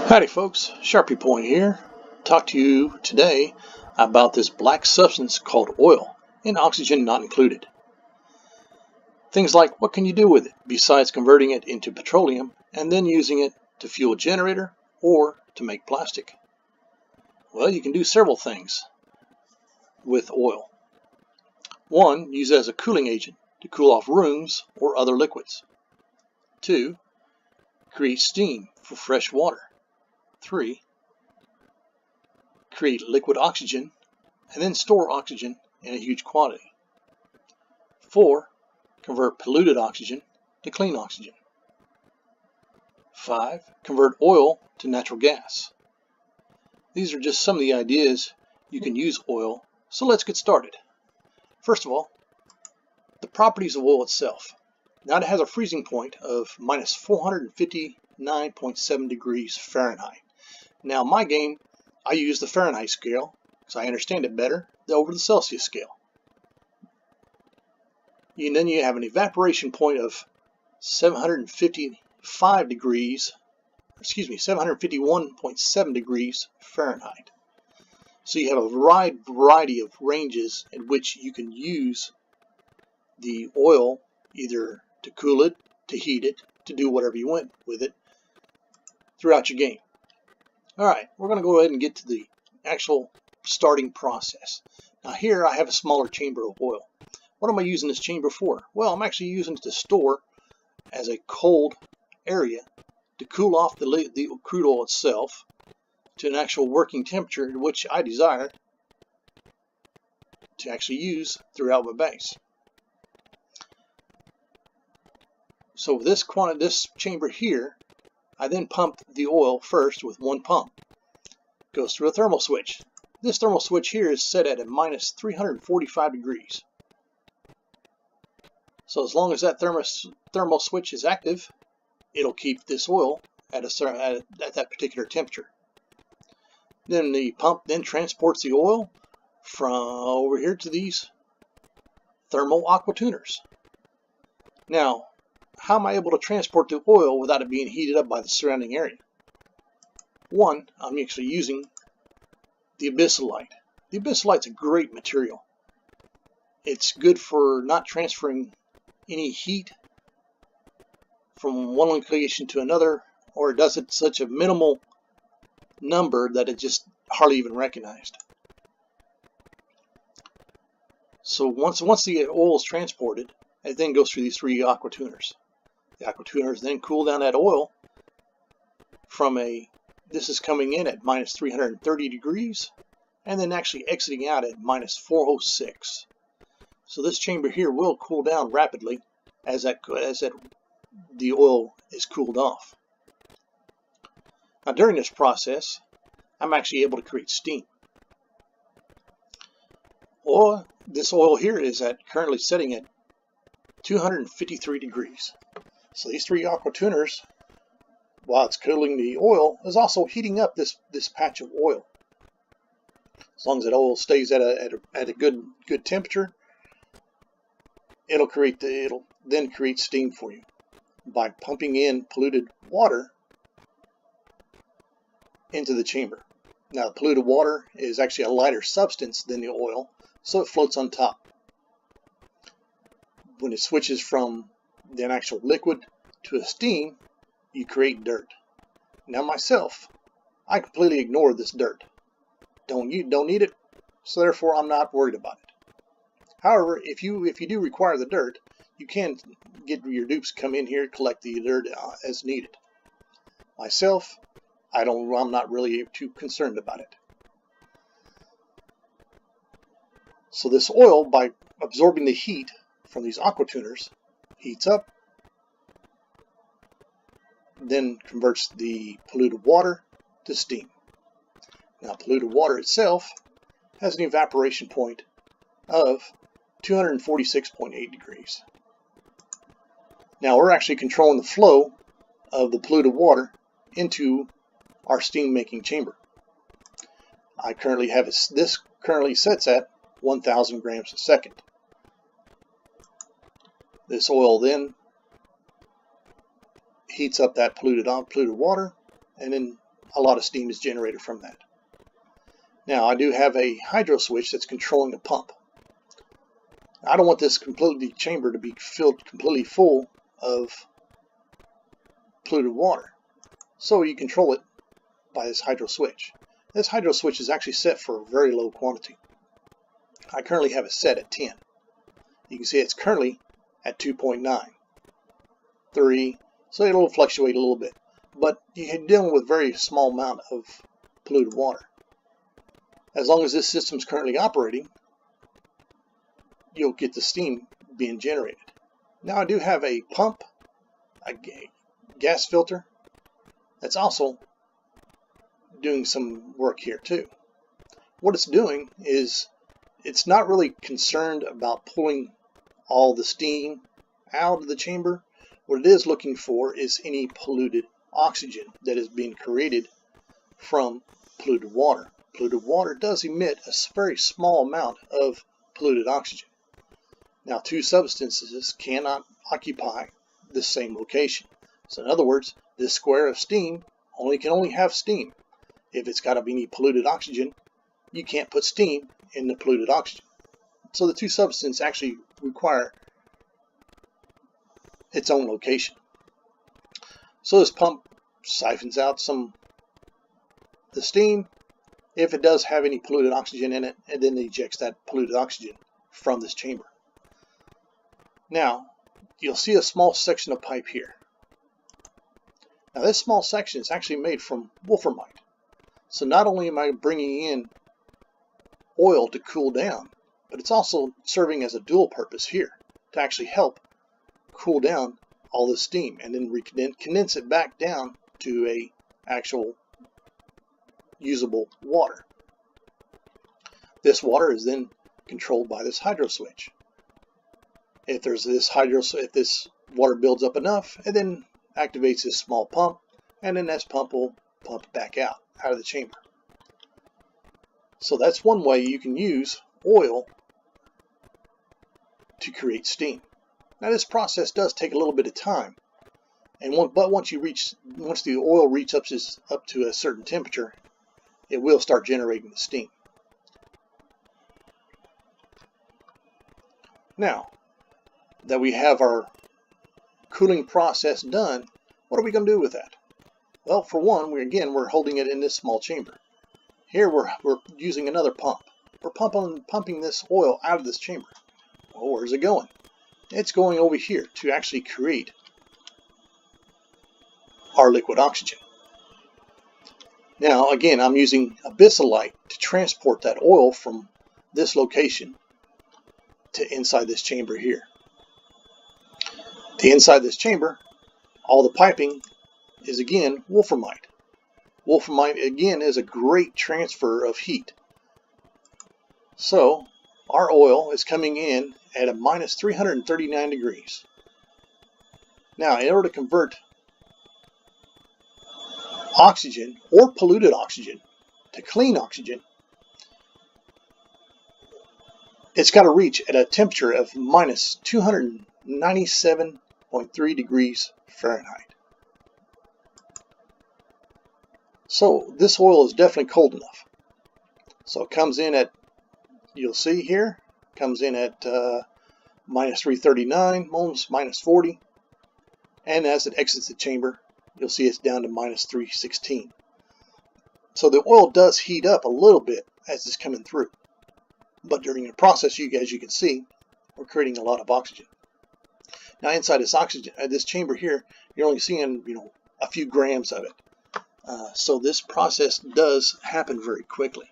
Howdy folks, Sharpie Point here. Talk to you today about this black substance called oil and oxygen not included. Things like what can you do with it besides converting it into petroleum and then using it to fuel a generator or to make plastic? Well, you can do several things with oil. One, use it as a cooling agent to cool off rooms or other liquids. Two, create steam for fresh water. 3, create liquid oxygen and then store oxygen in a huge quantity. 4, convert polluted oxygen to clean oxygen. 5, convert oil to natural gas. These are just some of the ideas you can use oil, so let's get started. First of all, the properties of oil itself. Now it has a freezing point of minus 459.7 degrees Fahrenheit. Now, in my game, I use the Fahrenheit scale because I understand it better over the Celsius scale. And then you have an evaporation point of 751.7 degrees Fahrenheit. So you have a wide variety of ranges in which you can use the oil either to cool it, to heat it, to do whatever you want with it throughout your game. Alright, we're going to go ahead and get to the actual starting process. Now here I have a smaller chamber of oil. What am I using this chamber for? Well, I'm actually using it to store as a cold area to cool off the crude oil itself to an actual working temperature which I desire to actually use throughout my base. So with this chamber here, I then pump the oil first with one pump. Goes through a thermal switch. This thermal switch here is set at a minus 345 degrees. So as long as that thermal switch is active, it'll keep this oil at that particular temperature. Then the pump then transports the oil from over here to these thermal aqua tuners. Now, how am I able to transport the oil without it being heated up by the surrounding area? One, I'm actually using the Abyssalite. The Abyssalite's a great material. It's good for not transferring any heat from one location to another, or it does it such a minimal number that it just hardly even recognized. So once the oil is transported, it then goes through these three aqua tuners. The aqua tuners then cool down that oil from this is coming in at minus 330 degrees and then actually exiting out at minus 406. So this chamber here will cool down rapidly as the oil is cooled off. Now during this process, I'm actually able to create steam. This oil here is currently setting at 253 degrees. So these three aqua tuners, while it's cooling the oil, is also heating up this patch of oil. As long as that oil stays at a good temperature, it'll then create steam for you by pumping in polluted water into the chamber. Now, the polluted water is actually a lighter substance than the oil, so it floats on top. When it switches from an actual liquid to a steam, you create dirt. Now myself, I completely ignore this dirt. Don't need it, so therefore I'm not worried about it. However, if you do require the dirt, you can get your dupes to come in here and collect the dirt as needed. Myself, I'm not really too concerned about it. So this oil, by absorbing the heat from these aqua tuners, heats up, then converts the polluted water to steam. Now, polluted water itself has an evaporation point of 246.8 degrees. Now, we're actually controlling the flow of the polluted water into our steam making chamber. I currently have this currently sets at 1,000 grams a second. This oil then heats up that polluted water, and then a lot of steam is generated from that. Now I do have a hydro switch that's controlling the pump. I don't want this chamber to be filled completely full of polluted water. So you control it by this hydro switch. This hydro switch is actually set for a very low quantity. I currently have it set at 10. You can see it's currently at 2.9, 3, so it'll fluctuate a little bit. But you're dealing with a very small amount of polluted water. As long as this system is currently operating, you'll get the steam being generated. Now I do have a pump, a gas filter, that's also doing some work here too. What it's doing is it's not really concerned about pulling all the steam out of the chamber. What it is looking for is any polluted oxygen that is being created from polluted water. Polluted water does emit a very small amount of polluted oxygen. Now, two substances cannot occupy the same location. So in other words, this square of steam can only have steam. If it's got to be any polluted oxygen, you can't put steam in the polluted oxygen. So the two substances actually require its own location. So this pump siphons out the steam if it does have any polluted oxygen in it, and then ejects that polluted oxygen from this chamber. Now, you'll see a small section of pipe here. Now this small section is actually made from wolframite. So not only am I bringing in oil to cool down, but it's also serving as a dual purpose here to actually help cool down all the steam and then condense it back down to a actual usable water. This water is then controlled by this hydro switch. If this water builds up enough, it then activates this small pump, and then this pump will pump back out of the chamber. So that's one way you can use oil to create steam. Now this process does take a little bit of time, but once the oil reaches up to a certain temperature, it will start generating the steam. Now that we have our cooling process done, what are we going to do with that? Well, for one, we're holding it in this small chamber. Here we're using another pump. We're pumping this oil out of this chamber. Well, where's it going? It's going over here to actually create our liquid oxygen. Now, again, I'm using abyssalite to transport that oil from this location to inside this chamber here. To inside this chamber, all the piping is again wolframite. Wolframite again is a great transfer of heat. So our oil is coming in at a minus 339 degrees. Now, in order to convert oxygen or polluted oxygen to clean oxygen, it's got to reach at a temperature of minus 297.3 degrees Fahrenheit. So this oil is definitely cold enough. So it comes in at, you'll see here, comes in at minus 339, almost minus 40. And as it exits the chamber, you'll see it's down to minus 316. So the oil does heat up a little bit as it's coming through. But during the process, as you can see, we're creating a lot of oxygen. Now inside this chamber here, you're only seeing a few grams of it. So this process does happen very quickly.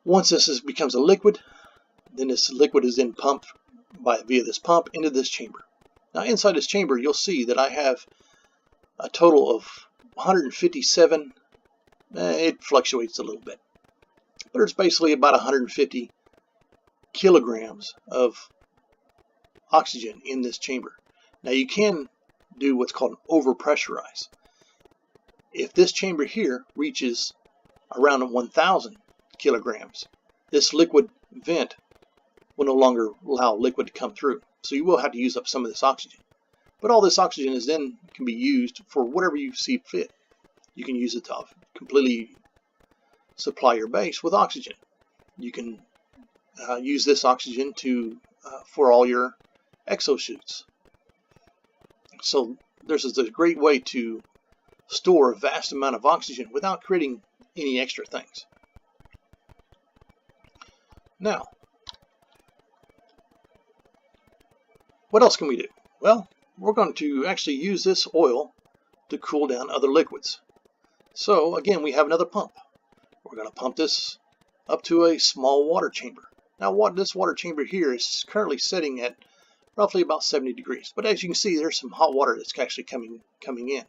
Once this becomes a liquid, then this liquid is then pumped via this pump into this chamber. Now inside this chamber, you'll see that I have a total of 157. It fluctuates a little bit, but it's basically about 150 kilograms of oxygen in this chamber. Now you can do what's called an overpressurize. If this chamber here reaches around 1,000 kilograms, this liquid vent will no longer allow liquid to come through. So you will have to use up some of this oxygen. But all this oxygen can be used for whatever you see fit. You can use it to completely supply your base with oxygen. You can use this oxygen for all your exosuits. So this is a great way to store a vast amount of oxygen without creating any extra things. Now, what else can we do? Well, we're going to actually use this oil to cool down other liquids. So again, we have another pump. We're going to pump this up to a small water chamber. Now, this water chamber here is currently sitting at roughly about 70 degrees. But as you can see, there's some hot water that's actually coming in.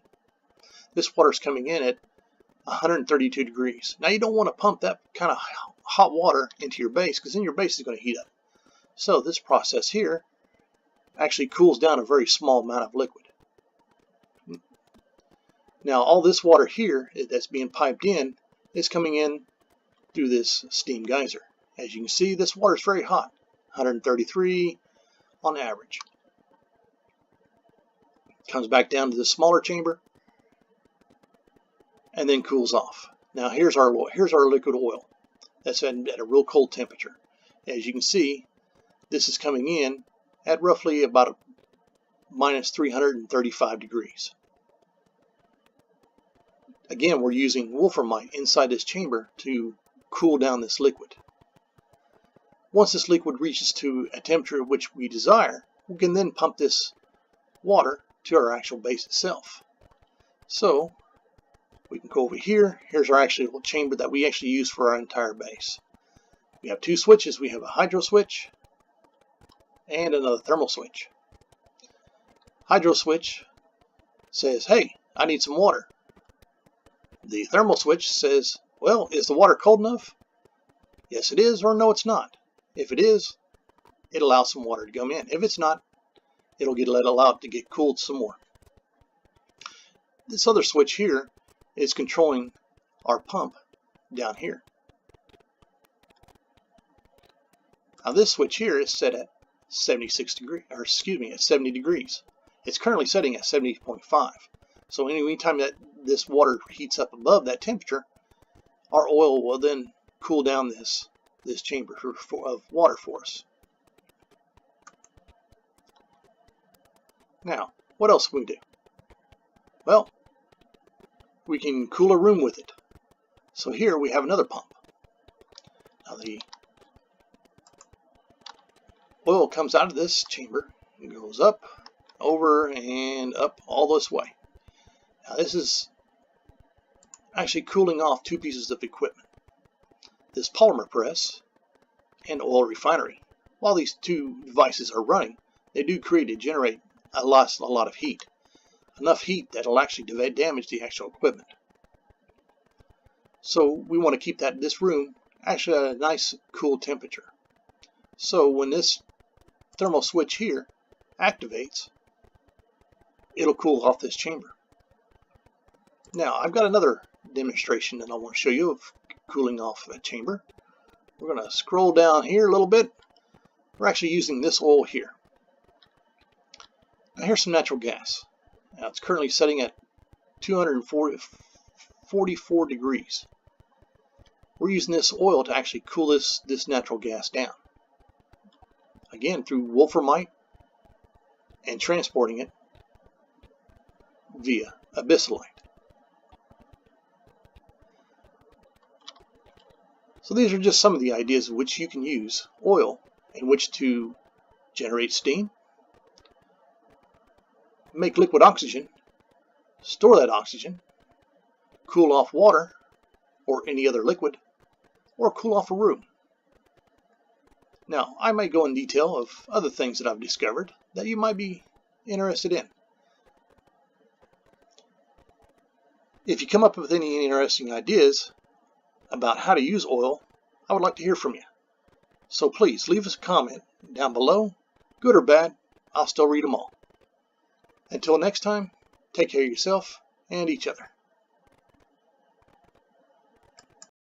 This water is coming in at 132 degrees. Now, you don't want to pump that kind of hot water into your base, because then your base is going to heat up. So this process here actually cools down a very small amount of liquid. Now, all this water here that's being piped in is coming in through this steam geyser. As you can see, this water is very hot, 133 on average. Comes back down to the smaller chamber and then cools off. Now here's our liquid oil that's at a real cold temperature. As you can see, this is coming in at roughly about minus 335 degrees. Again, we're using wolframite inside this chamber to cool down this liquid. Once this liquid reaches to a temperature at which we desire, we can then pump this water to our actual base itself. So we can go over here. Here's our actual chamber that we actually use for our entire base. We have two switches. We have a hydro switch and another thermal switch. Hydro switch says, hey, I need some water. The thermal switch says, well, is the water cold enough? Yes, it is, or no, it's not. If it is, it allows some water to come in. If it's not, it'll get allowed to get cooled some more. This other switch here is controlling our pump down here. Now this switch here is set at 76 degrees, or excuse me, at 70 degrees. It's currently setting at 70.5. So anytime that this water heats up above that temperature, our oil will then cool down this chamber of water for us. Now, what else can we do? Well, we can cool a room with it. So here we have another pump. Now the oil comes out of this chamber and goes up, over, and up all this way. Now this is actually cooling off two pieces of equipment. This polymer press and oil refinery. While these two devices are running, they do generate a lot of heat. Enough heat that will actually damage the actual equipment. So we want to keep this room actually at a nice cool temperature. So when this thermal switch here activates, it'll cool off this chamber. Now I've got another demonstration that I want to show you of cooling off a chamber. We're going to scroll down here a little bit. We're actually using this oil here. Now here's some natural gas. Now it's currently setting at 244 degrees. We're using this oil to actually cool this natural gas down. Again, through wolframite and transporting it via abyssalite. So these are just some of the ideas in which you can use oil in which to generate steam, make liquid oxygen, store that oxygen, cool off water or any other liquid, or cool off a room. Now, I might go in detail of other things that I've discovered that you might be interested in. If you come up with any interesting ideas about how to use oil, I would like to hear from you. So please leave us a comment down below, good or bad. I'll still read them all. Until next time, take care of yourself and each other.